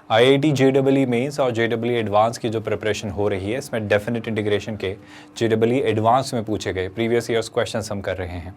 IIT JEE mains और JEE advance की जो प्रिपरेशन हो रही है, इसमें डेफिनेट इंटीग्रेशन के जेईई एडवांस में पूछे गए प्रीवियस ईयर्स क्वेश्चंस हम कर रहे हैं।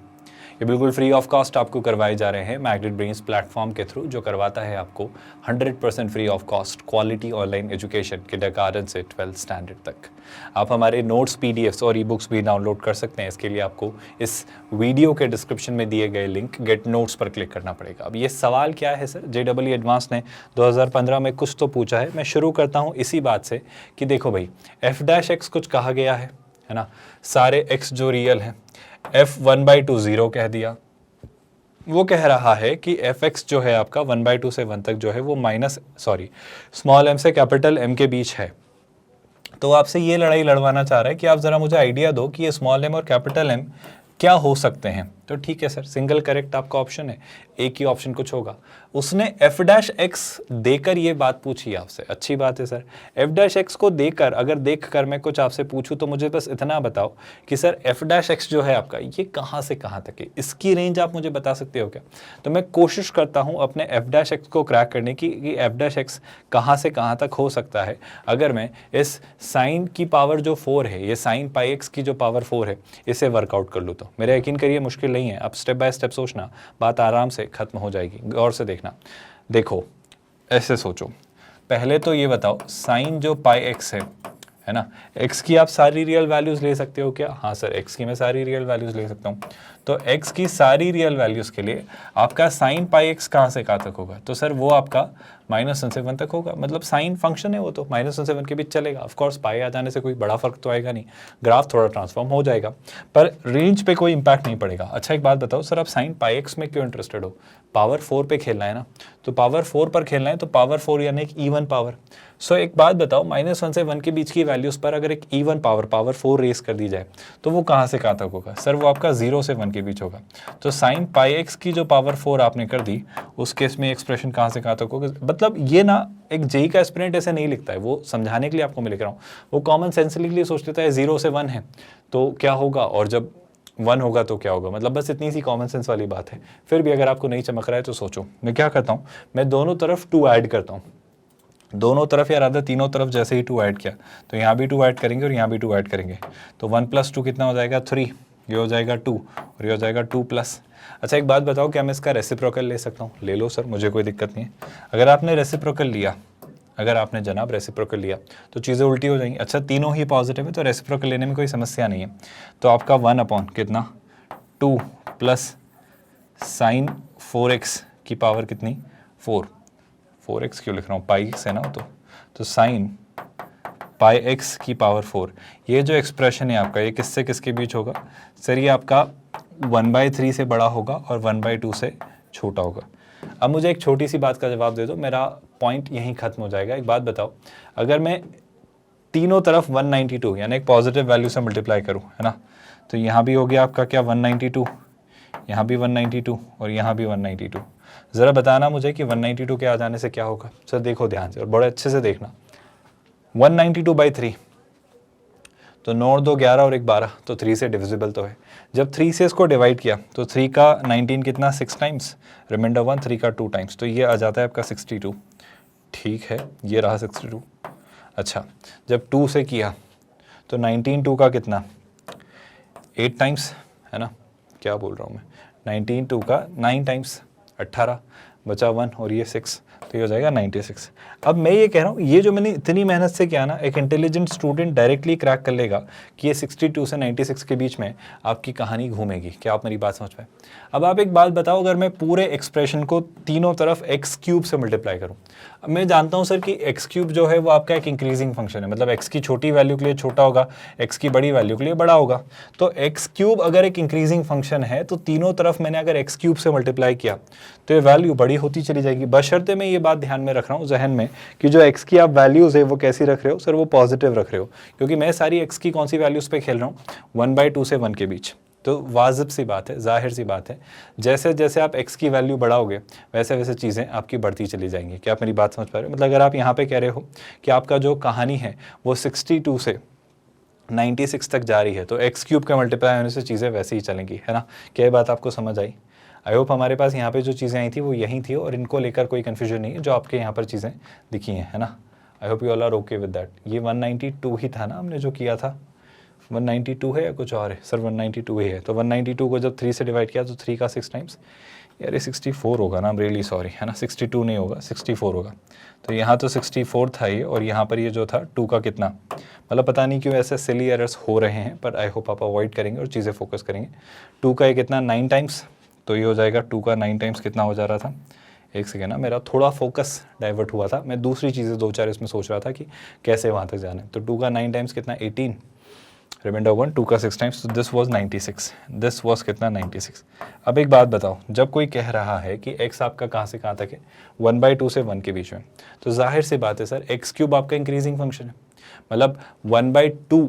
ये बिल्कुल फ्री ऑफ कॉस्ट आपको करवाए जा रहे हैं मैग्नेट ब्रेन्स प्लेटफॉर्म के थ्रू, जो करवाता है आपको 100% free of cost quality online education kindergarten से 12th स्टैंडर्ड तक। आप हमारे नोट्स, पीडीएफ्स और ई बुक्स भी डाउनलोड कर सकते हैं। इसके लिए आपको इस वीडियो के डिस्क्रिप्शन में दिए गए लिंक गेट नोट्स पर क्लिक करना पड़ेगा। अब ये सवाल क्या है सर, जेईई एडवांस ने 2015 में कुछ तो पूछा है। मैं शुरू करता हूँ इसी बात से कि देखो भाई, f' कुछ कहा गया है ना, सारे x जो रियल हैं, f 1/2 0 कह दिया। वो कह रहा है कि fx जो है आपका 1/2 से 1 तक जो है वो स्मॉल m से कैपिटल M के बीच है। तो आपसे ये लड़ाई लड़वाना चाह रहा है कि आप ज़रा मुझे आइडिया दो कि ये स्मॉल m और कैपिटल M क्या हो सकते हैं। तो ठीक है सर, सिंगल करेक्ट आपका ऑप्शन है, एक ही ऑप्शन कुछ होगा। उसने f' देकर ये बात पूछी आपसे, अच्छी बात है सर। f' को देकर, अगर देखकर मैं कुछ आपसे पूछूं तो मुझे बस इतना बताओ कि सर f' जो है आपका, ये कहाँ से कहाँ तक है, इसकी रेंज आप मुझे बता सकते हो क्या? तो मैं कोशिश करता हूँ अपने f' को क्रैक करने की कि f' कहाँ से कहाँ तक हो सकता है। अगर मैं इस साइन की पावर जो 4 है, ये साइन पाई x की जो पावर 4 है, इसे वर्कआउट कर लूँ तो मेरा यकीन करिए मुश्किल नहीं है। आप स्टेप बाय स्टेप सोचना, बात आराम से खत्म हो जाएगी। गौर से देखना, देखो ऐसे सोचो। पहले तो ये बताओ, साइन जो पाई एक्स है ना, x की आप सारी रियल वैल्यूज ले सकते हो क्या? हाँ सर, x की मैं सारी रियल वैल्यूज ले सकता हूँ। तो x की सारी रियल वैल्यूज के लिए आपका साइन पाई x कहाँ से कहाँ तक होगा? तो सर वो आपका -1 से 1 तक होगा। मतलब साइन फंक्शन है वो, तो -1 से 1 के बीच चलेगा। ऑफ कोर्स पाई आ जाने से कोई बड़ा फर्क तो आएगा नहीं, ग्राफ थोड़ा ट्रांसफॉर्म हो जाएगा, पर रेंज पे कोई इंपैक्ट नहीं पड़ेगा। अच्छा एक बात बताओ सर, आप साइन पाई x में क्यों इंटरेस्टेड हो? पावर 4 पे खेलना है ना, तो पावर 4 पर खेलना है, तो पावर 4 यानी एक इवन पावर। सो एक बात बताओ, -1 से 1 के बीच की वैल्यूज पर अगर एक इवन पावर 4 रेस कर दी जाए तो वो कहाँ से कहाँ तक होगा? सर वो आपका 0 से 1 के बीच होगा। तो साइन पाई एक्स की जो पावर 4 आपने कर दी, उस केस में एक्सप्रेशन कहाँ से कहाँ तक होगा? मतलब ये ना, एक जेई का एस्पिरेंट ऐसे नहीं लिखता है, वो समझाने के लिए आपको मैं लिख रहा हूँ। वो कॉमन सेंसली के लिए सोच लेता है 0 से 1 है तो क्या होगा, और जब 1 होगा तो क्या होगा। मतलब बस इतनी सी कॉमन सेंस वाली बात है। फिर भी अगर आपको नहीं चमक रहा है तो सोचो, मैं क्या करता हूँ, मैं दोनों तरफ 2 ऐड करता हूँ। दोनों तरफ या रादर तीनों तरफ जैसे ही 2 ऐड किया, तो यहाँ भी 2 ऐड करेंगे और यहाँ भी 2 ऐड करेंगे, तो 1 + 2 कितना हो जाएगा? 3। ये हो जाएगा 2 और ये हो जाएगा 2+। अच्छा एक बात बताओ, क्या मैं इसका रेसिप्रोकल ले सकता हूँ? ले लो सर, मुझे कोई दिक्कत नहीं है। अगर आपने रेसिप्रोकल लिया, अगर आपने जनाब रेसिप्रोकल लिया तो चीज़ें उल्टी हो जाएंगी। अच्छा तीनों ही पॉजिटिव है तो रेसिप्रोकल लेने में कोई समस्या नहीं है। तो आपका 1/ कितना? 2 + साइन 4x की पावर कितनी? 4x क्यों लिख रहा हूँ, पाई x है ना, तो साइन पाई x की पावर 4। ये जो एक्सप्रेशन है आपका, ये किससे किसके बीच होगा? सर ये आपका 1/3 से बड़ा होगा और 1/2 से छोटा होगा। अब मुझे एक छोटी सी बात का जवाब दे दो, मेरा पॉइंट यहीं खत्म हो जाएगा। एक बात बताओ, अगर मैं तीनों तरफ 192 यानी एक पॉजिटिव वैल्यू से मल्टीप्लाई करूँ, है ना, तो यहाँ भी हो गया आपका क्या 192, यहाँ भी 192 और यहाँ भी 192। ज़रा बताना मुझे कि 192 के आ जाने से क्या होगा? सर देखो ध्यान से और बड़े अच्छे से देखना, 192/3 तो 9 और 2 11 और 1 12, तो 3 से डिविजिबल तो है। जब 3 से इसको डिवाइड किया तो 3 का 19 कितना? 6 टाइम्स, रिमाइंडर 1, 3 का 2 टाइम्स, तो ये आ जाता है आपका 62। ठीक है, ये रहा 62। अच्छा जब 2 से किया तो 19 2 का कितना? 8 टाइम्स, है ना, क्या बोल रहा हूँ मैं, 19 2 का 9 टाइम्स 18, बचा 1 और ये 6, तो ये हो जाएगा 96। अब मैं ये कह रहा हूँ, ये जो मैंने इतनी मेहनत से किया ना, एक इंटेलिजेंट स्टूडेंट डायरेक्टली क्रैक कर लेगा कि ये 62 से 96 के बीच में आपकी कहानी घूमेगी। क्या आप मेरी बात समझ पाए? अब आप एक बात बताओ, अगर मैं पूरे एक्सप्रेशन को तीनों तरफ x³ से मल्टीप्लाई करूँ। अब मैं जानता हूँ सर कि x³ जो है वो आपका एक इंक्रीजिंग फंक्शन है, मतलब x की छोटी वैल्यू के लिए छोटा होगा, x की बड़ी वैल्यू के लिए बड़ा होगा। तो x³ अगर एक इंक्रीजिंग फंक्शन है तो तीनों तरफ मैंने अगर x³ से मल्टीप्लाई किया तो ये वैल्यू बड़ी होती चली जाएगी, बशर्ते मैं ये बात ध्यान में रख रहा हूँ जहन में कि जो x की आप वैल्यूज़ है वो कैसी रख रहे हो सर? वो पॉजिटिव रख रहे हो, क्योंकि मैं सारी x की कौन सी वैल्यूज़ पे खेल रहा हूँ? 1/2 से 1 के बीच। तो वाजिब सी बात है, जाहिर सी बात है, जैसे जैसे आप x की वैल्यू बढ़ाओगे वैसे वैसे चीज़ें आपकी बढ़ती चली जाएंगी। क्या आप मेरी बात समझ पा रहे हो? मतलब अगर आप यहाँ पे कह रहे हो कि आपका जो कहानी है वो 62 से 96 तक जा रही है तो x³ के मल्टीप्लाई होने से चीज़ें वैसे ही चलेंगी, है ना। क्या ये बात आपको समझ आई? आई होप हमारे पास यहाँ पे जो चीज़ें आई थी वो यही थी और इनको लेकर कोई कन्फ्यूजन नहीं है जो आपके यहाँ पर चीज़ें दिखी हैं, है ना। I hope you all are okay with that. ये 192 ही था ना हमने जो किया था, 192 है या कुछ और है? सर 192 ही है। तो 192 को जब 3 से डिवाइड किया तो 3 का 6 टाइम्स, यार ये 64 होगा ना, आई एम रियली सॉरी, है ना, 62 नहीं होगा, 64 होगा। तो यहाँ तो 64 था ये, और यहाँ पर ये जो था 2 का कितना, मतलब पता नहीं क्यों ऐसे सिली एरर्स हो रहे हैं, पर आई होप आप अवॉइड करेंगे और चीज़ें फोकस करेंगे। 2 का ये कितना, 9 टाइम्स, तो ये हो जाएगा 2 का 9 टाइम्स कितना हो जा रहा था, एक सेकेंड ना, मेरा थोड़ा फोकस डाइवर्ट हुआ था, मैं दूसरी चीज़ें 2-4 इसमें सोच रहा था कि कैसे वहाँ तक जाना है। तो 2 का 9 टाइम्स कितना, 18, रिमाइंडर 1, 2 का 6 टाइम्स, तो दिस वाज 96, दिस वाज कितना, 96। अब एक बात बताओ, जब कोई कह रहा है कि x आपका कहाँ से कहाँ तक है, 1/2 से 1 के बीच में, तो जाहिर सी बात है सर x³ आपका इंक्रीजिंग फंक्शन है, मतलब 1/2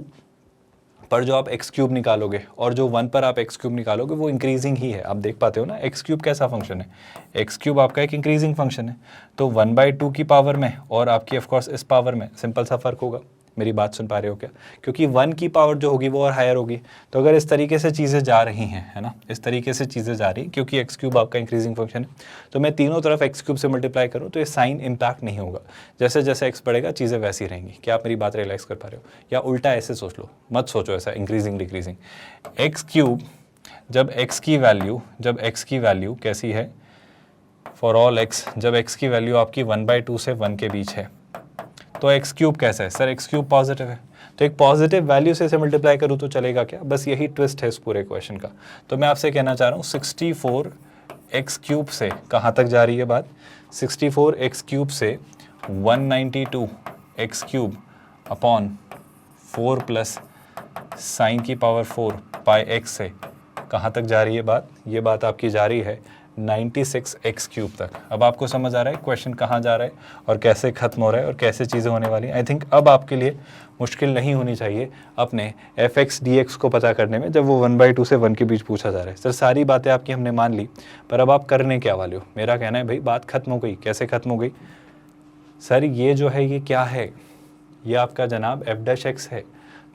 पर जो आप x³ निकालोगे और जो 1 पर आप x³ निकालोगे वो इंक्रीजिंग ही है। आप देख पाते हो ना x³ कैसा फंक्शन है, x³ आपका एक इंक्रीजिंग फंक्शन है, तो 1/2 की पावर में और आपकी ऑफकोर्स इस पावर में सिंपल सा फर्क होगा। मेरी बात सुन पा रहे हो क्या? क्योंकि 1 की पावर जो होगी वो और हायर होगी। तो अगर इस तरीके से चीज़ें जा रही हैं, है ना, इस तरीके से चीज़ें जा रही, क्योंकि x³ आपका इंक्रीजिंग फंक्शन है, तो मैं तीनों तरफ x³ से मल्टीप्लाई करूँ तो ये साइन इम्पैक्ट नहीं होगा। जैसे जैसे x बढ़ेगा चीज़ें वैसी रहेंगी। क्या आप मेरी बात रियलाइज़ कर पा रहे हो? या उल्टा ऐसे सोच लो, मत सोचो ऐसा इंक्रीजिंग डिक्रीजिंग। x³ जब x की वैल्यू कैसी है, फॉर ऑल x, जब x की वैल्यू आपकी 1/2 से 1 के बीच है, तो x³ कैसा है सर, x³ पॉजिटिव है, तो एक पॉजिटिव वैल्यू से इसे मल्टीप्लाई करूँ तो चलेगा क्या? बस यही ट्विस्ट है इस पूरे क्वेश्चन का। तो मैं आपसे कहना चाह रहा हूँ 64 x³ से कहाँ तक जा रही है बात, 64 x³ से 192 x³ अपॉन 4 प्लस साइन की पावर 4 पाई x से कहाँ तक जा रही है बात? ये बात आपकी जा रही है 96 x³ तक। अब आपको समझ आ रहा है क्वेश्चन कहाँ जा रहा है और कैसे खत्म हो रहा है और कैसे चीज़ें होने वाली हैं। आई थिंक अब आपके लिए मुश्किल नहीं होनी चाहिए अपने fx dx को पता करने में, जब वो 1/2 से 1 के बीच पूछा जा रहा है। सर सारी बातें आपकी हमने मान ली, पर अब आप करने क्या वाले हो? मेरा कहना है भाई बात खत्म हो गई। कैसे खत्म हो गई सर? ये जो है ये क्या है, ये आपका जनाब f'(x) है।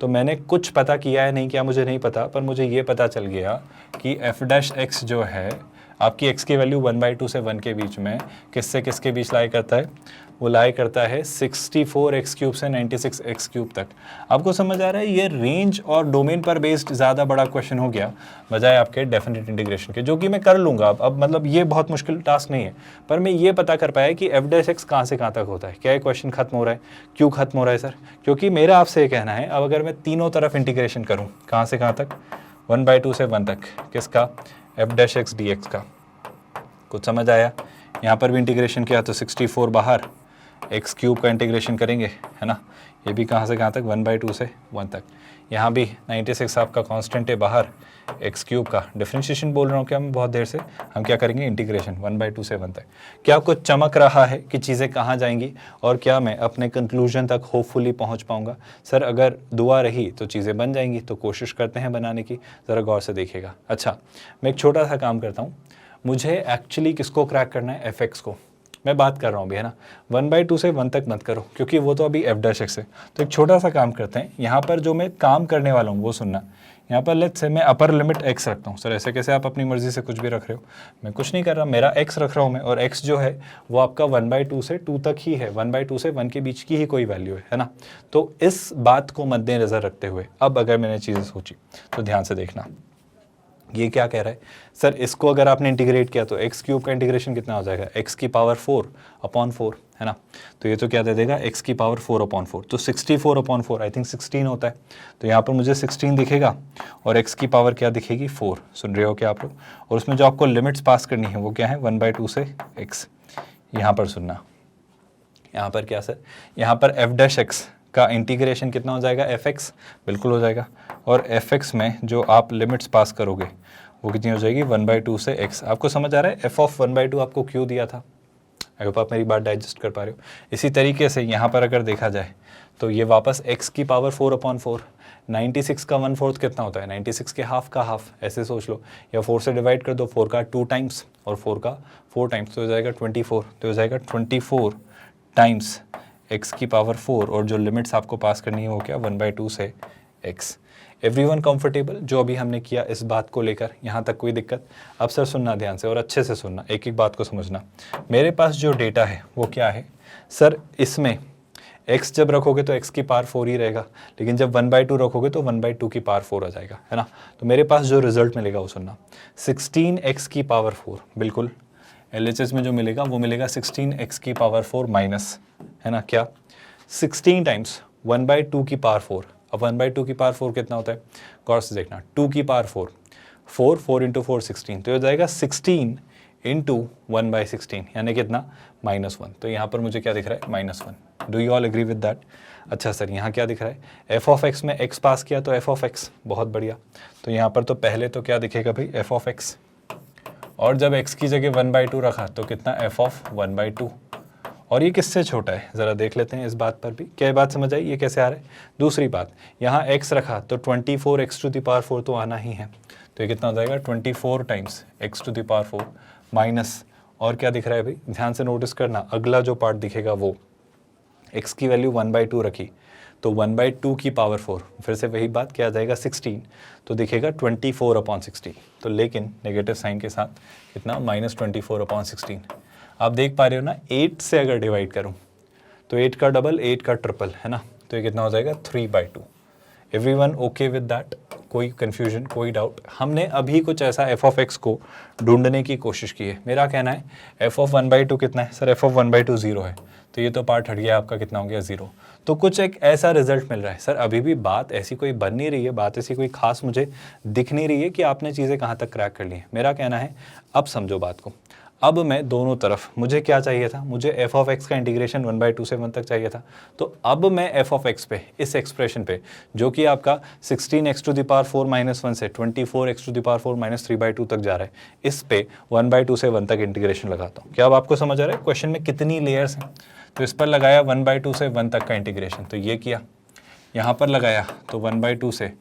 तो मैंने कुछ पता किया है नहीं किया मुझे नहीं पता, पर मुझे ये पता चल गया कि f'(x) जो है आपकी x की वैल्यू 1/2 से 1 के बीच में किससे किसके बीच लाई करता है, वो लाई करता है 64 x³ से 96 x³ तक। आपको समझ आ रहा है? ये रेंज और डोमेन पर बेस्ड ज़्यादा बड़ा क्वेश्चन हो गया बजाय आपके डेफिनेट इंटीग्रेशन के, जो कि मैं कर लूँगा। अब मतलब ये बहुत मुश्किल टास्क नहीं है, पर मैं ये पता कर पाया कि f'(x) कहाँ से कहाँ तक होता है। क्या ये क्वेश्चन खत्म हो रहा है? क्यों खत्म हो रहा है सर? क्योंकि मेरा आपसे ये कहना है, अब अगर मैं तीनों तरफ इंटीग्रेशन करूँ, कहाँ से कहाँ तक, 1/2 से 1 तक, किसका, f'(x) dx का। कुछ समझ आया? यहाँ पर भी इंटीग्रेशन किया तो 64 बाहर, x³ का इंटीग्रेशन करेंगे, है ना, ये भी कहाँ से कहाँ तक, 1/2 से 1 तक। यहाँ भी 96 आपका कांस्टेंट है बाहर, x³ का डिफरेंशिएशन बोल रहा हूँ क्या मैं बहुत देर से, हम क्या करेंगे इंटीग्रेशन 1/2 से 1 तक। क्या आपको चमक रहा है कि चीज़ें कहाँ जाएंगी और क्या मैं अपने कंक्लूजन तक होपफुली पहुँच पाऊँगा? सर अगर दुआ रही तो चीज़ें बन जाएंगी, तो कोशिश करते हैं बनाने की, ज़रा गौर से देखिएगा। अच्छा, मैं एक छोटा सा काम करता हूँ, मुझे एक्चुअली किसको क्रैक करना है, f(x) को। मैं बात कर रहा हूँ अभी, है ना, 1/2 से 1 तक मत करो क्योंकि वो तो अभी f'(x) है। तो एक छोटा सा काम करते हैं, यहाँ पर जो मैं काम करने वाला हूँ वो सुनना। यहाँ पर लेट्स से मैं अपर लिमिट x रखता हूँ। सर ऐसे कैसे, आप अपनी मर्जी से कुछ भी रख रहे हो? मैं कुछ नहीं कर रहा, मेरा x रख रहा हूँ मैं, और x जो है वो आपका 1/2 से 2 तक ही है, 1/2 से 1 के बीच की ही कोई वैल्यू है ना। तो इस बात को मद्देनज़र रखते हुए अब अगर मैंने चीज़ें सोची तो ध्यान से देखना, ये क्या कह रहा है सर, इसको अगर आपने इंटीग्रेट किया तो x³ का इंटीग्रेशन कितना हो जाएगा, x की पावर 4 अपॉन 4, है ना। तो ये तो क्या दे देगा, x की पावर 4 अपॉन 4, तो 64 अपॉन 4 आई थिंक 16 होता है। तो यहाँ पर मुझे 16 दिखेगा और x की पावर क्या दिखेगी, 4। सुन रहे हो क्या आप लोग? और उसमें जो आपको लिमिट्स पास करनी है वो क्या है, 1/2 से x। यहाँ पर सुनना, यहाँ पर क्या सर, यहाँ पर f'(x) का इंटीग्रेशन कितना हो जाएगा, f(x) बिल्कुल हो जाएगा, और f(x) में जो आप लिमिट्स पास करोगे वो कितनी हो जाएगी, 1/2 से x। आपको समझ आ रहा है, f(1/2) आपको क्यों दिया था? आई होप आप मेरी बात डाइजेस्ट कर पा रहे हो। इसी तरीके से यहाँ पर अगर देखा जाए तो ये वापस x की पावर 4 अपॉन 4, 96 का 1/4 कितना होता है, 96 के हाफ का हाफ, ऐसे सोच लो, या 4 से डिवाइड कर दो, 4 का 2 टाइम्स और 4 का 4 टाइम्स, तो हो जाएगा 24। तो हो जाएगा 24 टाइम्स x की पावर 4, और जो लिमिट्स आपको पास करनी है वो क्या, 1/2 से x। एवरीवन कंफर्टेबल जो अभी हमने किया इस बात को लेकर, यहाँ तक कोई दिक्कत? अब सर सुनना ध्यान से और अच्छे से सुनना, एक एक बात को समझना। मेरे पास जो डेटा है वो क्या है सर, इसमें x जब रखोगे तो x की पावर 4 ही रहेगा, लेकिन जब 1/2 रखोगे तो 1/2 की पावर 4 आ जाएगा, है ना। तो मेरे पास जो रिजल्ट मिलेगा वो सुनना, 16x की पावर 4, बिल्कुल LHS में जो मिलेगा वो मिलेगा 16x की पावर 4 माइनस, है ना, क्या 16 टाइम्स 1/2 की पावर 4। अब 1/2 की पावर 4 कितना होता है, गौर से देखना, 2 की पावर 4, 4 इंटू 4 16, तो ये हो जाएगा 16 इंटू 1/16, यानी कितना, -1। तो यहाँ पर मुझे क्या दिख रहा है, -1। Do you all agree with that? अच्छा सर यहाँ क्या दिख रहा है, एफ ऑफ एक्स में x पास किया तो एफ ऑफ एक्स, बहुत बढ़िया। तो यहाँ पर तो पहले तो क्या दिखेगा भाई, एफ ऑफ एक्स, और जब x की जगह 1/2 रखा तो कितना, एफ ऑफ 1/2। और ये किससे छोटा है, ज़रा देख लेते हैं इस बात पर भी, क्या बात समझ आई, ये कैसे आ रहा है। दूसरी बात, यहाँ x रखा तो 24x टू द पावर 4 तो आना ही है, तो ये कितना हो जाएगा, 24 times x to the power 4 minus, और क्या दिख रहा है भाई, ध्यान से नोटिस करना, अगला जो पार्ट दिखेगा वो x की वैल्यू 1/2 रखी तो 1/2 की पावर 4, फिर से वही बात, क्या आ जाएगा 16, तो दिखेगा 24/16, तो लेकिन नेगेटिव साइन के साथ कितना, -24/16। आप देख पा रहे हो ना, 8 से अगर डिवाइड करूं तो 8 का डबल, 8 का ट्रिपल, है ना, तो ये कितना हो जाएगा, 3/2। एवरीवन ओके विद दैट, कोई कन्फ्यूजन, कोई डाउट? हमने अभी कुछ ऐसा एफ ऑफ एक्स को ढूंढने की कोशिश की है। मेरा कहना है एफ ऑफ 1/2 कितना है सर, एफ ऑफ 1/2 0 है, तो ये तो पार्ट हट गया आपका, कितना हो गया, 0। तो कुछ एक ऐसा रिजल्ट मिल रहा है सर, अभी भी बात ऐसी कोई बन नहीं रही है, बात ऐसी कोई खास मुझे दिख नहीं रही है कि आपने चीज़ें कहाँ तक क्रैक कर ली हैं। मेरा कहना है अब समझो बात को, अब मैं दोनों तरफ, मुझे क्या चाहिए था, मुझे एफ ऑफ एक्स का इंटीग्रेशन 1/2 से 1 तक चाहिए था, तो अब मैं एफ ऑफ एक्स पे, इस एक्सप्रेशन पे जो कि आपका 16x टू द पावर 4 -1 से 24x टू द पावर 4 -3/2 तक जा रहा है, इस पे 1/2 से 1 तक इंटीग्रेशन लगाता हूँ। क्या अब आपको समझ आ रहा है क्वेश्चन में कितनी लेयर्स हैं? तो इस पर लगाया 1/2 से 1 तक का इंटीग्रेशन, तो ये किया, यहाँ पर लगाया तो 1/2 से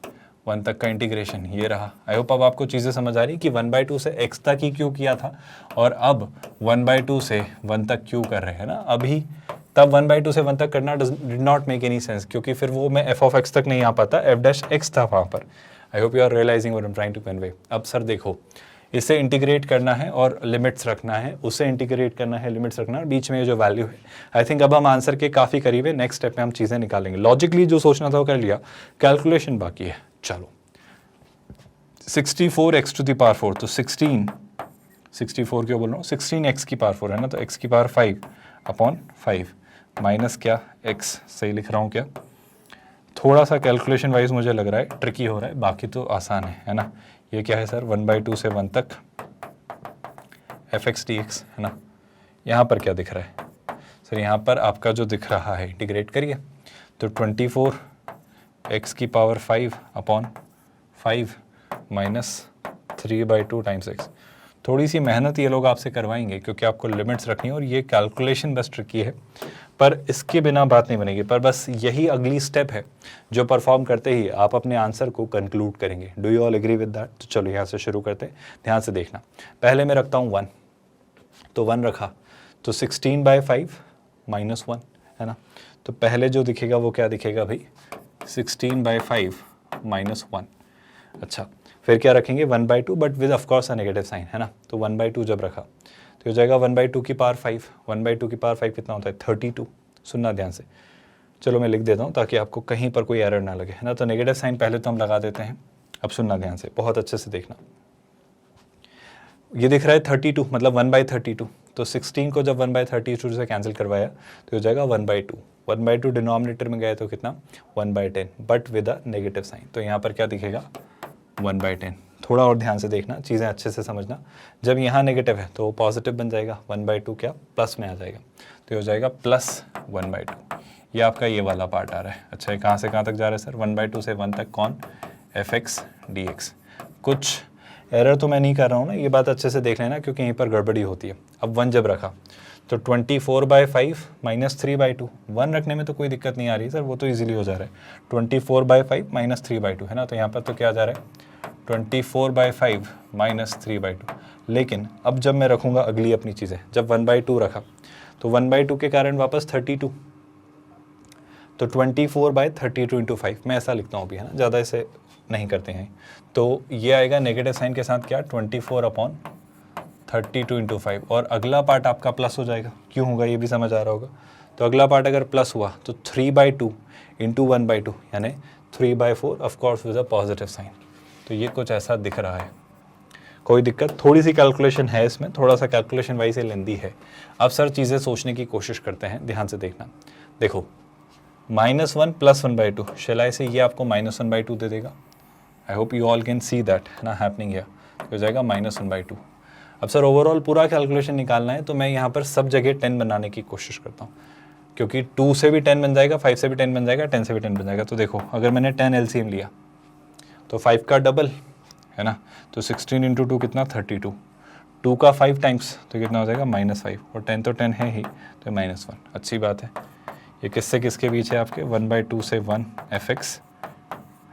1 तक का इंटीग्रेशन, ये रहा। आई होप अब आपको चीज़ें समझ आ रही कि 1/2 से x तक ही क्यों किया था और अब 1/2 से 1 तक क्यों कर रहे हैं ना। अभी तब 1/2 से 1 तक करना did not make any sense, क्योंकि फिर वो मैं एफ ऑफ एक्स तक नहीं आ पाता, एफ डैश एक्स था वहाँ पर। I hope you are realizing what I am trying to convey. अब सर देखो, इसे इंटीग्रेट करना है और लिमिट्स रखना है, उसे इंटीग्रेट करना है, लिमिट्स रखना है, बीच में ये जो वैल्यू है, आई थिंक अब हम आंसर के काफ़ी करीब है। नेक्स्ट स्टेप में हम चीज़ें निकालेंगे, लॉजिकली जो सोचना था वो कर लिया, कैलकुलेशन बाकी है। चलो 64x टू द पावर 4, तो 64 क्यों बोल रहा हूँ, 16x की पावर 4 है ना, तो x की पावर 5/5 माइनस क्या x, सही लिख रहा हूँ क्या? थोड़ा सा कैलकुलेशन वाइज मुझे लग रहा है ट्रिकी हो रहा है, बाकी तो आसान है ना। ये क्या है सर, 1/2 से 1 तक fx dx, है ना। यहाँ पर क्या दिख रहा है सर, यहाँ पर आपका जो दिख रहा है, इंटीग्रेट करिए तो 24x की पावर 5/5 -3/2 टाइम्स x। थोड़ी सी मेहनत ये लोग आपसे करवाएंगे क्योंकि आपको लिमिट्स रखनी है और ये कैलकुलेशन बस ट्रिकी है, पर इसके बिना बात नहीं बनेगी। पर बस यही अगली स्टेप है जो परफॉर्म करते ही आप अपने आंसर को कंक्लूड करेंगे। Do you all agree with that? तो चलो यहाँ से शुरू करते हैं, ध्यान से देखना। पहले मैं रखता हूँ 1, तो 1 रखा तो 16/5 -1, है ना। तो पहले जो दिखेगा वो क्या दिखेगा भाई, 16/5 -1। अच्छा, फिर क्या रखेंगे 1/2 but with of course a negative sign, है ना। तो 1/2 जब रखा तो हो जाएगा 1/2 की पावर 5, 1/2 की पावर 5 कितना होता है, 32। सुनना ध्यान से, चलो मैं लिख देता हूँ ताकि आपको कहीं पर कोई एरर ना लगे, है ना। तो नेगेटिव साइन पहले तो हम लगा देते हैं। अब सुनना ध्यान से, बहुत अच्छे से देखना, ये दिख रहा है 32, मतलब 1/32, तो 16 को जब 1/32 से कैंसिल करवाया तो हो जाएगा 1/2, 1/2 डिनोमिनेटर में गए तो कितना 1/10 but with a negative sign, तो यहाँ पर क्या दिखेगा 1/10। थोड़ा और ध्यान से देखना, चीज़ें अच्छे से समझना, जब यहाँ नेगेटिव है तो वो पॉजिटिव बन जाएगा, 1/2 क्या प्लस में आ जाएगा, तो हो जाएगा +1/2। ये आपका ये वाला पार्ट आ रहा है। अच्छा, ये कहाँ से कहाँ तक जा रहा है सर, 1/2 से 1 तक, कौन, fx dx। कुछ एरर तो मैं नहीं कर रहा हूँ ना, ये बात अच्छे से देख लेना क्योंकि यहीं पर गड़बड़ी होती है। अब 1 जब रखा तो 24/5 -3/2, 1 रखने में तो कोई दिक्कत नहीं आ रही सर, वो तो इजीली हो जा रहा है। 24/5 -3/2, है ना, तो यहाँ पर तो क्या आ जा रहा है 24/5 -3/2। लेकिन अब जब मैं रखूँगा अगली अपनी चीज़ें, जब 1/2 रखा तो 1/2 के कारण वापस 32, तो 24/32 × 5 मैं ऐसा लिखता हूँ अभी, है ना, ज़्यादा इसे नहीं करते हैं, तो ये आएगा नेगेटिव साइन के साथ क्या 24/32 इंटू 5, और अगला पार्ट आपका प्लस हो जाएगा। क्यों होगा ये भी समझ आ रहा होगा। तो अगला पार्ट अगर प्लस हुआ तो 3/2 इंटू 1/2 यानी 3/4 of course with a positive sign. तो ये कुछ ऐसा दिख रहा है। कोई दिक्कत, थोड़ी सी कैलकुलेशन है इसमें, थोड़ा सा कैलकुलेशन वाइज लेंदी है। अब सर चीज़ें सोचने की कोशिश करते हैं, ध्यान से देखना। देखो -1 + 1/2 शेलाई से ये आपको -1/2 दे देगा। आई hope you all can see that ना हैपनिंग हियर। हो जाएगा -1/2। अब सर ओवरऑल पूरा कैलकुलेशन निकालना है, तो मैं यहाँ पर सब जगह 10 बनाने की कोशिश करता हूँ, क्योंकि 2 से भी 10 बन जाएगा, 5 से भी 10 बन जाएगा, 10 से भी 10 बन जाएगा। तो देखो अगर मैंने 10 एलसीएम लिया तो 5 का डबल है ना, तो 16 इंटू 2 कितना 32, 2 का 5 टाइम्स तो कितना हो जाएगा -5, और 10 तो 10 है ही, तो -1। अच्छी बात है। ये किससे किसके बीच है आपके 1/2 से 1 fx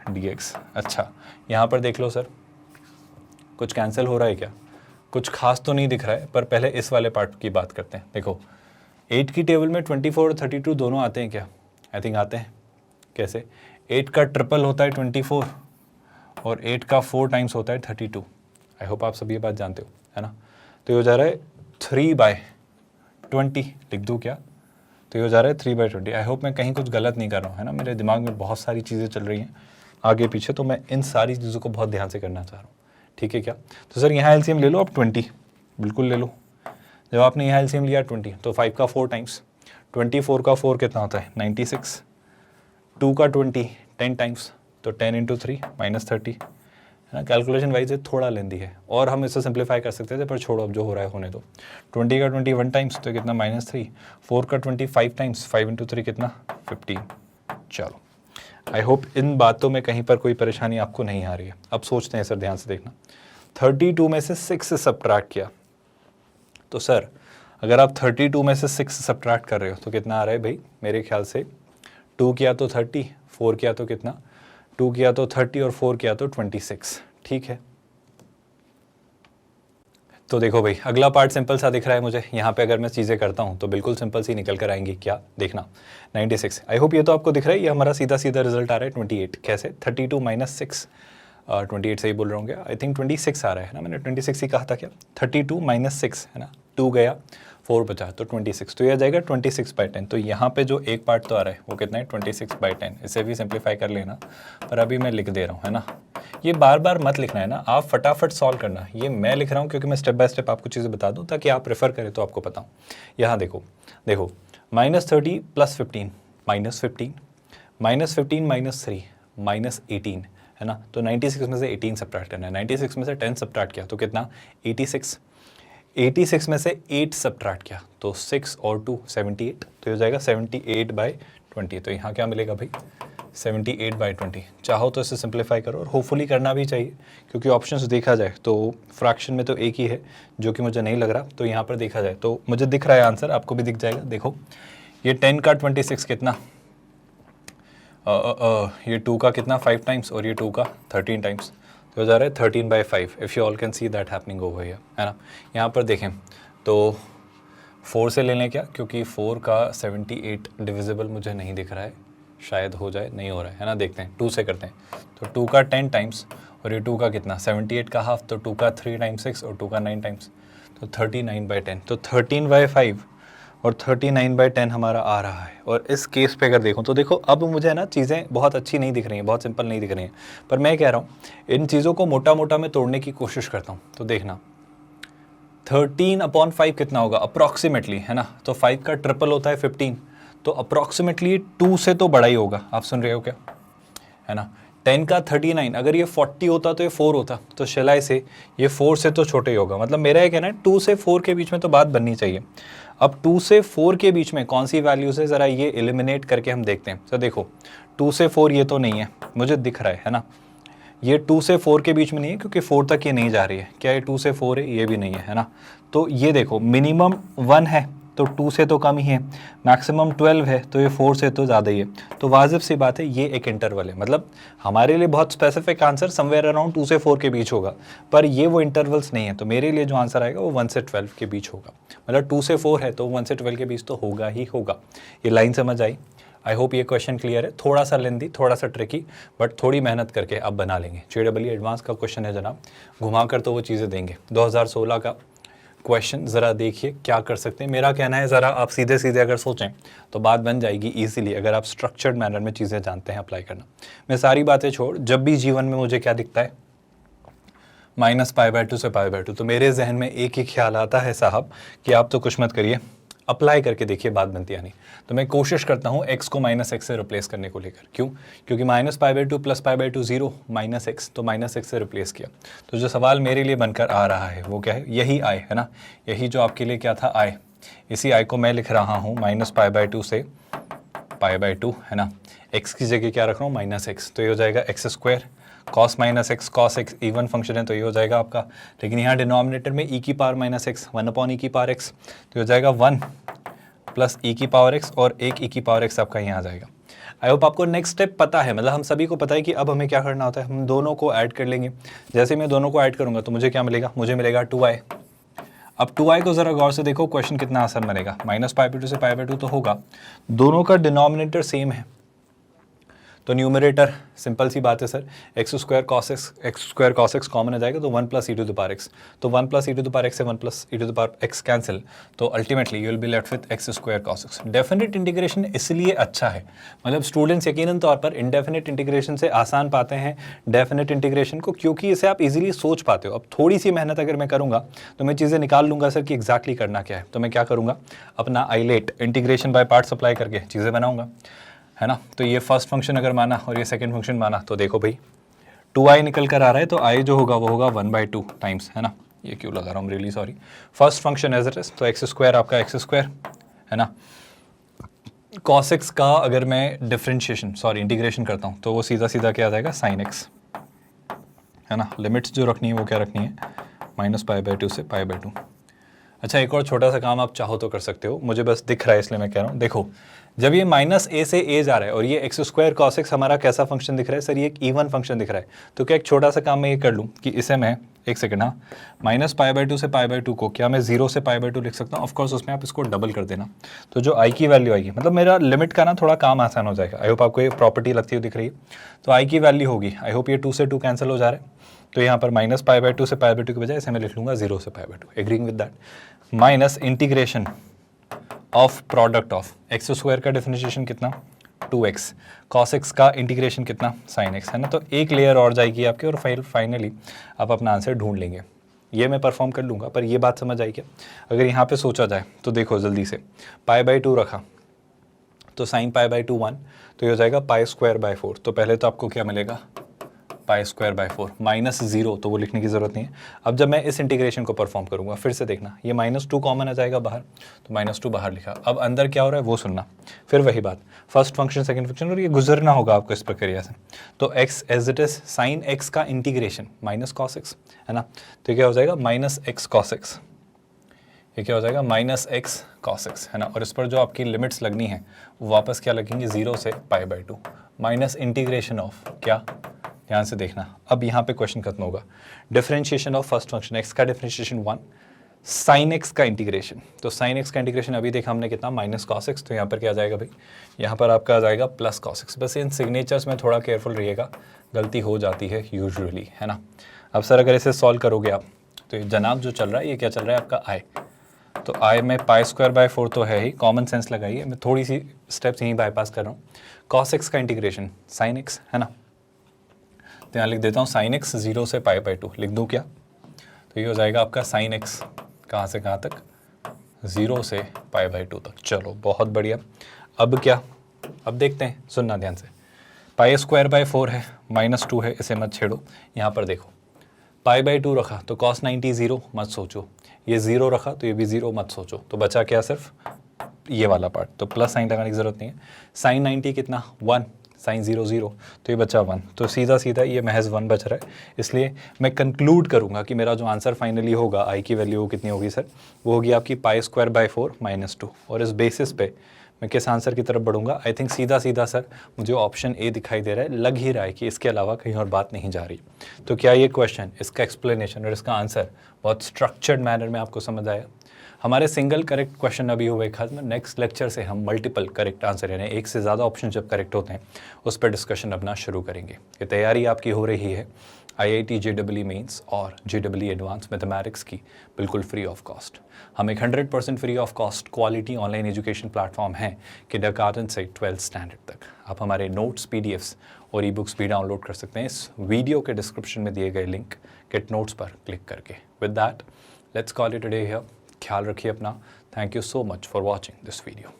dx। अच्छा यहाँ पर देख लो सर, कुछ कैंसिल हो रहा है क्या? कुछ खास तो नहीं दिख रहा है, पर पहले इस वाले पार्ट की बात करते हैं। देखो 8 की टेबल में 24 और 32 दोनों आते हैं क्या? आई थिंक आते हैं। कैसे? 8 का ट्रिपल होता है 24 और 8 का 4 टाइम्स होता है 32। आई होप आप सब ये बात जानते हो, है ना। तो ये हो जा रहा है 3/20, लिख दूँ क्या? तो ये हो जा रहा है 3/20। आई होप मैं कहीं कुछ गलत नहीं कर रहा हूँ, है ना। मेरे दिमाग में बहुत सारी चीज़ें चल रही हैं आगे पीछे, तो मैं इन सारी चीज़ों को बहुत ध्यान से करना चाह रहा हूँ, ठीक है क्या। तो सर यहाँ एलसीएम ले लो आप 20, बिल्कुल ले लो। जब आपने यहाँ एलसीएम लिया 20 तो 5 का 4 टाइम्स, 24 का 4 कितना होता है 96, 2 का 20 10 टाइम्स तो 10 इंटू 3 -30, है ना। कैलकुलेशन वाइज थोड़ा लेंदी है, और हम इसे सिंप्लीफाई कर सकते थे, पर छोड़ो अब जो हो रहा है होने दो। 20 का 21 टाइम्स तो कितना -3, 4 का 25 टाइम्स 5 इंटू 3 कितना 15। चलो आई होप इन बातों में कहीं पर कोई परेशानी आपको नहीं आ रही है। अब सोचते हैं सर, ध्यान से देखना। 32 में से 6 सब्ट्रैक्ट किया, तो सर अगर आप 32 में से 6 सब्ट्रैक्ट कर रहे हो तो कितना आ रहा है भाई? मेरे ख्याल से 2 किया तो 30, 4 किया तो कितना, 2 किया तो 30 और 4 किया तो 26, ठीक है। तो देखो भाई अगला पार्ट सिंपल सा दिख रहा है मुझे। यहाँ पे अगर मैं चीज़ें करता हूँ तो बिल्कुल सिंपल सी निकल कर आएंगी। क्या देखना 96, आई होप ये तो आपको दिख रहा है। ये हमारा सीधा सीधा रिजल्ट आ रहा है 28। कैसे? 32 - 6, 28 से ही बोल रहा हूँ क्या? आई थिंक 26 आ रहा है ना, मैंने 26 ही कहा था क्या? 32 - 6 है ना, 2 गया 4 बचा तो 26, तो ये आ जाएगा 26/10। तो यहाँ पे जो एक पार्ट तो आ रहा है वो कितना है 26/10। इसे भी सिंप्लीफाई कर लेना, पर अभी मैं लिख दे रहा हूँ, है ना। ये बार बार मत लिखना है ना, आप फटाफट सॉल्व करना। ये मैं लिख रहा हूँ क्योंकि मैं स्टेप बाय स्टेप आपको चीज़ें बता दूँ ताकि आप रेफर करें तो आपको पता हो। यहाँ देखो देखो -30 + 15 -15 -15 -3 -18 है ना। तो 96 में से 18 सब्ट्रैक्ट करना है। 96 में से 10 सब्ट्रैक्ट किया तो कितना 86, 86 में से 8 सब्ट्रैक्ट किया तो 6 और 2 78, तो हो जाएगा 78/20। तो यहाँ क्या मिलेगा भाई 78/20। चाहो तो इसे सिंप्लीफाई करो, और होपफुली करना भी चाहिए, क्योंकि ऑप्शंस देखा जाए तो फ्रैक्शन में तो एक ही है जो कि मुझे नहीं लग रहा। तो यहाँ पर देखा जाए तो मुझे दिख रहा है आंसर, आपको भी दिख जाएगा। देखो ये 10 का 26 कितना, ये 2 का कितना 5 टाइम्स, और ये 2 का 13 टाइम्स, तो हो जा रहा है 13/5। If you all can see that happening over here, है ना। यहाँ पर देखें तो 4 से ले लें क्या, क्योंकि 4 का 78 डिविजिबल मुझे नहीं दिख रहा है, शायद हो जाए, नहीं हो रहा है ना। देखते हैं 2 से करते हैं, तो 2 का 10 टाइम्स और ये 2 का कितना 78 का हाफ, तो 2 का 3 टाइम्स 6 और 2 का 9 टाइम्स, तो 39/10। तो 13/5 और 39/10 हमारा आ रहा है। और इस केस पे अगर देखो तो देखो अब मुझे ना चीज़ें बहुत अच्छी नहीं दिख रही हैं, बहुत सिंपल नहीं दिख रही हैं, पर मैं कह रहा हूँ इन चीज़ों को मोटा मोटा मैं तोड़ने की कोशिश करता हूँ। तो देखना 13/5 कितना होगा अप्रॉक्सीमेटली, है ना। तो 5 का ट्रिपल होता है 15, तो अप्रॉक्सीमेटली 2 से तो बड़ा ही होगा। आप सुन रहे हो क्या, है ना। 10 का 39, अगर ये 40 होता तो ये 4 होता, तो शेलाई से ये 4 से तो छोटे ही होगा। मतलब मेरा ये कहना है 2 से 4 के बीच में तो बात बननी चाहिए। अब 2 से 4 के बीच में कौन सी वैल्यूज है, ज़रा ये एलिमिनेट करके हम देखते हैं। तो देखो 2 से 4 ये तो नहीं है, मुझे दिख रहा है ना। ये 2 से 4 के बीच में नहीं है क्योंकि 4 तक ये नहीं जा रही है। क्या ये 2 से 4 है? ये भी नहीं है ना। तो ये देखो मिनिमम 1 है तो 2 से तो कम ही है, मैक्सिमम 12 है तो ये 4 से तो ज़्यादा ही है। तो वाजिब सी बात है ये एक इंटरवल है, मतलब हमारे लिए बहुत स्पेसिफिक आंसर समवेयर अराउंड 2 से 4 के बीच होगा, पर ये वो इंटरवल्स नहीं है। तो मेरे लिए जो आंसर आएगा वो 1 से 12 के बीच होगा। मतलब 2 से 4 है तो 1 से 12 के बीच तो होगा ही होगा। ये लाइन समझ आई। आई होप ये क्वेश्चन क्लियर है, थोड़ा सा लेंदी, थोड़ा सा ट्रिकी, बट थोड़ी मेहनत करके आप बना लेंगे। JEE एडवांस का क्वेश्चन है जनाब, घुमा कर तो वो चीज़ें देंगे। 2016 का क्वेश्चन ज़रा देखिए क्या कर सकते हैं। मेरा कहना है ज़रा आप सीधे सीधे अगर सोचें तो बात बन जाएगी ईजिली, अगर आप स्ट्रक्चर्ड मैनर में चीज़ें जानते हैं अप्लाई करना। मैं सारी बातें छोड़, जब भी जीवन में मुझे क्या दिखता है -π/2 से π/2, तो मेरे जहन में एक ही ख्याल आता है साहब कि आप तो कुछ मत करिए, अप्लाई करके देखिए, बात बनती है नहीं। तो मैं कोशिश करता हूँ x को -x से रिप्लेस करने को लेकर। क्यों? क्योंकि -π/2 + π/2 0 -x, तो -x से रिप्लेस किया। तो जो सवाल मेरे लिए बनकर आ रहा है वो क्या है? यही i है ना, यही जो आपके लिए क्या था i, इसी i को मैं लिख रहा हूँ -π/2 से π/2 है ना। x की जगह क्या रख रहा हूँ? -x, तो ये हो जाएगा x²। cos -x, cos x even function है तो ये हो जाएगा आपका, लेकिन यहाँ डिनोमिनेटर में e की पावर -x 1/e⁻x, तो हो जाएगा 1 + e⁻x और एक e⁻x आपका यहाँ आ जाएगा। आई होप आपको नेक्स्ट स्टेप पता है, मतलब हम सभी को पता है कि अब हमें क्या करना होता है, हम दोनों को ऐड कर लेंगे। जैसे मैं दोनों को ऐड करूँगा तो मुझे क्या मिलेगा? मुझे मिलेगा 2i। अब 2i को ज़रा गौर से देखो, क्वेश्चन कितना आसान बनेगा। -π/2 से π/2 तो होगा, दोनों का डिनोमिनेटर सेम है, तो न्यूमरेटर सिंपल सी बात है sir, x² cos x common आ जाएगा तो 1 + e⁻x, तो 1 + e⁻x से 1 + e⁻x कैंसिल, तो ultimately you will be left with x² cos x। Definite integration इसलिए अच्छा है, मतलब स्टूडेंट्स यकीनन तौर पर इनडेफिनेट इंटीग्रेशन से आसान पाते हैं डेफिनेट इंटीग्रेशन को, क्योंकि इसे आप इजीली सोच पाते हो। अब थोड़ी सी मेहनत अगर मैं करूँगा तो मैं चीज़ें निकाल लूँगा सर कि एग्जैक्टली करना क्या है। तो मैं क्या करूँगा, अपना ILATE integration by parts apply करके चीज़ें बनाऊँगा, है ना। तो ये फर्स्ट फंक्शन अगर माना और ये सेकंड फंक्शन माना, तो देखो भाई 2i निकल कर आ रहा है, तो i जो होगा वो होगा 1/2 टाइम्स, है ना। ये क्यों लगा रहा हूँ, really sorry. First function as it is, तो x² आपका x², है ना। cos x का अगर मैं डिफरेंशिएशन इंटीग्रेशन करता हूँ तो वो सीधा सीधा क्या आ जाएगा? sin x, है ना। लिमिट्स जो रखनी है वो क्या रखनी है? -π/2 से π/2। अच्छा, एक और छोटा सा काम आप चाहो तो कर सकते हो, मुझे बस दिख रहा है इसलिए मैं कह रहा हूँ। देखो, जब ये -a से a जा रहा है और ये x² cos x हमारा कैसा फंक्शन दिख रहा है सर? ये एक इवन फंक्शन दिख रहा है। तो क्या एक छोटा सा काम मैं ये कर लूँ कि इसे मैं, एक सेकंड, हाँ, -π/2 से π/2 को क्या मैं 0 से π/2 लिख सकता हूँ? ऑफकोर्स उसमें आप इसको डबल कर देना, तो जो i की वैल्यू आएगी, मतलब मेरा लिमिट का ना थोड़ा काम आसान हो जाएगा। आई होप आपको ये प्रॉपर्टी लगती हुई दिख रही है। तो i की वैल्यू होगी, आई होप ये 2 से 2 कैंसिल हो जा रहा है, तो यहाँ पर -π/2 से π/2 के बजाय इसे मैं लिख लूँगा 0 से π/2, agreeing with that, minus integration of product of x² का डिफरेंशिएशन कितना? 2x, cos x का इंटीग्रेशन कितना? sin x, है ना। तो एक लेयर और जाएगी आपकी और फाइनली आप अपना आंसर ढूंढ लेंगे। ये मैं परफॉर्म कर लूँगा, पर ये बात समझ आई क्या? अगर यहाँ पे सोचा जाए तो देखो जल्दी से, π/2 रखा तो sin π/2 1, तो ये हो जाएगा π²/4। तो पहले तो आपको क्या मिलेगा? π²/4 -0, तो वो लिखने की ज़रूरत नहीं है। अब जब मैं इस इंटीग्रेशन को परफॉर्म करूँगा, फिर से देखना, ये -2 कॉमन आ जाएगा बाहर, तो -2 बाहर लिखा। अब अंदर क्या हो रहा है वो सुनना, फिर वही बात, फर्स्ट फंक्शन सेकंड फंक्शन, और ये गुजरना होगा आपको इस प्रक्रिया से। तो x as it is sin x का इंटीग्रेशन -cos x, है ना। तो क्या हो जाएगा? -x cos x, ये क्या हो जाएगा? -x cos x, है ना। और इस पर जो आपकी लिमिट्स लगनी है वो वापस क्या लगेंगी? 0 से π/2 माइनस इंटीग्रेशन ऑफ क्या? ध्यान से देखना, अब यहाँ पे क्वेश्चन खत्म होगा। Differentiation of first function x का डिफरेंशिएशन 1, sin x का इंटीग्रेशन, तो sin x का इंटीग्रेशन अभी देखा हमने कितना? -cos x, तो यहाँ पर क्या आ जाएगा भाई? यहाँ पर आपका आ जाएगा +cos x। बस इन सिग्नेचर्स में थोड़ा केयरफुल रहिएगा, गलती हो जाती है यूजुअली, है ना। अब सर अगर इसे सॉल्व करोगे आप, तो ये जनाब जो चल रहा है ये क्या चल रहा है आपका? i, तो i में π²/4 तो है ही, कॉमन सेंस लगाइए, मैं थोड़ी सी स्टेप्स यहीं बाईपास कर रहा हूँ। cos x का इंटीग्रेशन sin x, है ना। तो यहाँ लिख देता हूँ sin x 0 से π/2, लिख दूँ क्या? तो ये हो जाएगा आपका sin x कहाँ से कहाँ तक? 0 से π/2 तक। चलो बहुत बढ़िया। अब क्या? अब देखते हैं, सुनना ध्यान से। π²/4 है, -2 है, इसे मत छेड़ो। यहाँ पर देखो, π/2 रखा तो cos 90 0 मत सोचो, ये 0 रखा तो ये भी 0 मत सोचो, तो बचा क्या? सिर्फ ये वाला पार्ट, तो प्लस साइन लगाने की जरूरत नहीं है। sin 90 कितना? 1, sin 0 0, तो ये बचा 1, तो सीधा सीधा ये महज 1 बच रहा है। इसलिए मैं कंक्लूड करूंगा कि मेरा जो आंसर फाइनली होगा, i की वैल्यू कितनी होगी सर? वो होगी आपकी π²/4 -2, और इस बेसिस पे मैं किस आंसर की तरफ बढ़ूंगा? आई थिंक सीधा सीधा सर मुझे ऑप्शन ए दिखाई दे रहा है, लग ही रहा है कि इसके अलावा कहीं और बात नहीं जा रही। तो क्या ये क्वेश्चन, इसका एक्सप्लेनेशन और इसका आंसर बहुत स्ट्रक्चर्ड मैनर में आपको समझ आया? हमारे सिंगल करेक्ट क्वेश्चन अभी हुए खत्म। नेक्स्ट लेक्चर से हम मल्टीपल करेक्ट आंसर यानी एक से ज़्यादा ऑप्शन जब करेक्ट होते हैं उस पर डिस्कशन अपना शुरू करेंगे। ये तैयारी आपकी हो रही है IIT JEE मेंस और JEE एडवांस मैथमेटिक्स की बिल्कुल फ्री ऑफ कॉस्ट। हम एक 100% free of cost quality online education platform है किंडरगार्टन से 12th स्टैंडर्ड तक। आप हमारे नोट्स PDFs और ई-बुक्स भी डाउनलोड कर सकते हैं इस वीडियो के डिस्क्रिप्शन में दिए गए लिंक गेट नोट्स पर क्लिक करके। With that let's call it a day here. ख्याल रखिए अपना। Thank you so much for watching this video.